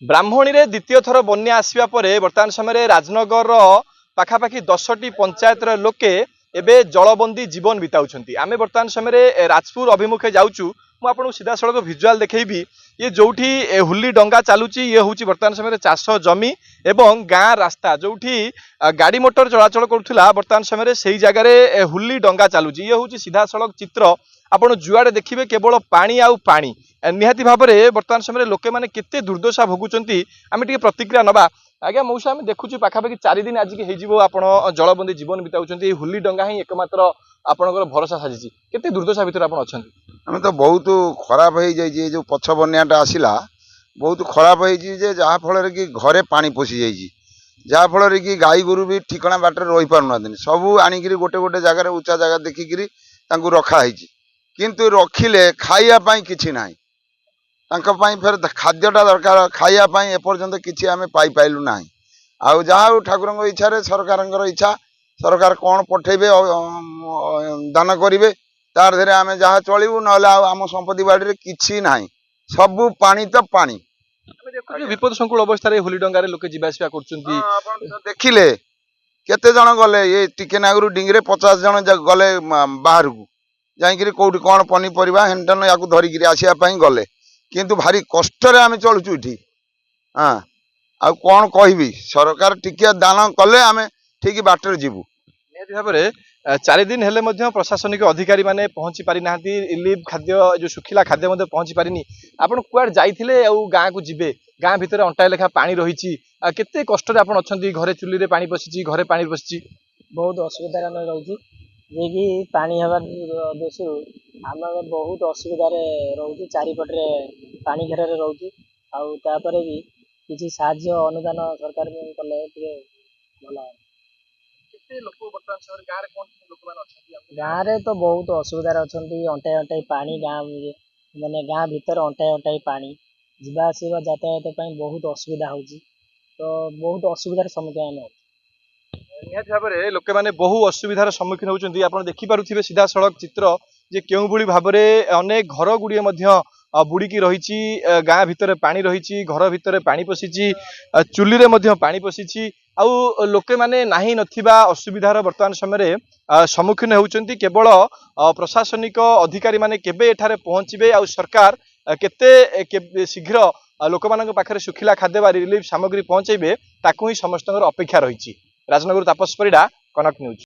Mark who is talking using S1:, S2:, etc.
S1: ब्राह्मणी रे द्वितीय थर बन्या आसवा पर वर्तमान समय राजनगर पाखापाखि 10टी पंचायत लोके एबे जलबंदी जीवन बिताउछंती। आमे वर्तमान समय राजपुर अभिमुखे जाउछु। मु आपन सीधा सड़क भिजुआल देखैबी। ये जोठी हुली डंगा चालुची ये होची वर्तमान समय चाष जमी एवं गाँ रास्ता जोठी गाड़ी मोटर चलाचल करुला वर्तमान समय से जगह हुली डंगा चालुची। ये होची सीधा सड़क चित्र। आपण जुआड़े देखिए केवल पानी आउ पानी निहाती भाव में वर्तमान समय लोके माने केते दुर्दशा भोगुचंती। आमे टिके प्रतिक्रिया नबा। आज्ञा मौसा आम देखुची पाखापाखि 4 दिन आज हो आप जलबंदी जीवन बिताउछंती। हुली डंगा ही एकमात्र आपनकर भरोसा साजिची। केते दुर्दशा भितर आपण अछंती।
S2: आम तो बहुत खराब हो जाइए जो पछ बन्याटा आसला बहुत खराब हो जहाँ फल कि घरे पानी पशि जाइए जहाँ फल कि गाई गोरु भी ठिकना बाट रही पार ना सबू आणिक गोटे गोटे जगार उच्चा जगह देखिकी रखाई किंतु रखिले खाइबापी किसी ना फिर खाद्यटा दरकार खाइबापी एपर्यंत किसी आम पाइलु ना आउ जहाँ ठाकुर इच्छा सरकार इच्छा सरकार कौन पठेबे दान करेंगे तार धीरे आम जहाँ चलू ना आम संपत्ति बाड़ी किसी ना सबू पानी तो पानी
S1: विपद संकुल अवस्था हुली डंगारे लोके जीवासवा करछंती।
S2: देखिले केते जन गले ये टिके नागरू डिंगरे 50 जन गले बाहर को जाइकरी कौटी कौन पनीपरिया हेनटेन या धरिकी आसवाई गले किंतु भारी कष्ट आम चलुचु इठी। हाँ आ कौन कहबी सरकार टिके दान कले आम ठीक बाटर जीवु।
S1: निहाती भाव में 4 दिन हेले मध्य प्रशासनिक अधिकारी माने पहुंची पारि नाहांती। रिलीफ खाद्य जो सुखिला खाद्य मध्य पहुंची पारिनी। आपण कुआड जाइथिले आ गाँ को जिबे गाँ भितर अंटाए लेखा पानी रही केते कष्ट रे आपण अछंती। घरे चुली रे पानी पसिची घरे पानी पसिची
S3: बहुत असुविधा में रहउची जे कि पानी हवा दोषु आम बहुत असुविधा रहउची। चारिपटे पानी घेर रहउची आउ तापर भी किसी साहाय्य अनुदान सरकार में कले भल। गाँव रे तो बहुत असुविधा अच्छा अंटाई अंटाई पानी गाँ माने गाँ भीतर अंटाई अंटाई पानी जीवा आसवा यातायात बहुत असुविधा होची। तो बहुत असुविधार सम्मुखीन आम
S1: निहाती भाव में लोके माने बहु असुविधार सम्मुखीन होउचंती। आपण देखि पारुथिबे सीधा सड़क चित्र जे केउ भली भाव में अनेक घर गुड़िए मध्य बुड़ीकी रही गाँ भितर पानी रही घर भितर पानी पशिची चुली रे मध्य पानी पशिची आउ लोके माने नाही नथिबा असुविधार वर्तमान समय सम्मुखीन होउचंती। केवल प्रशासनिक अधिकारी माने केबे एठारे पहुंचबे आउ सरकार केते शीघ्र लोक मानक पाखरे सुखिला खाद्य बा रिलीफ सामग्री पहुंचेबे ताकू ही समस्त अपेक्षा रही। राजनगर तापस परिडा कनक न्यूज।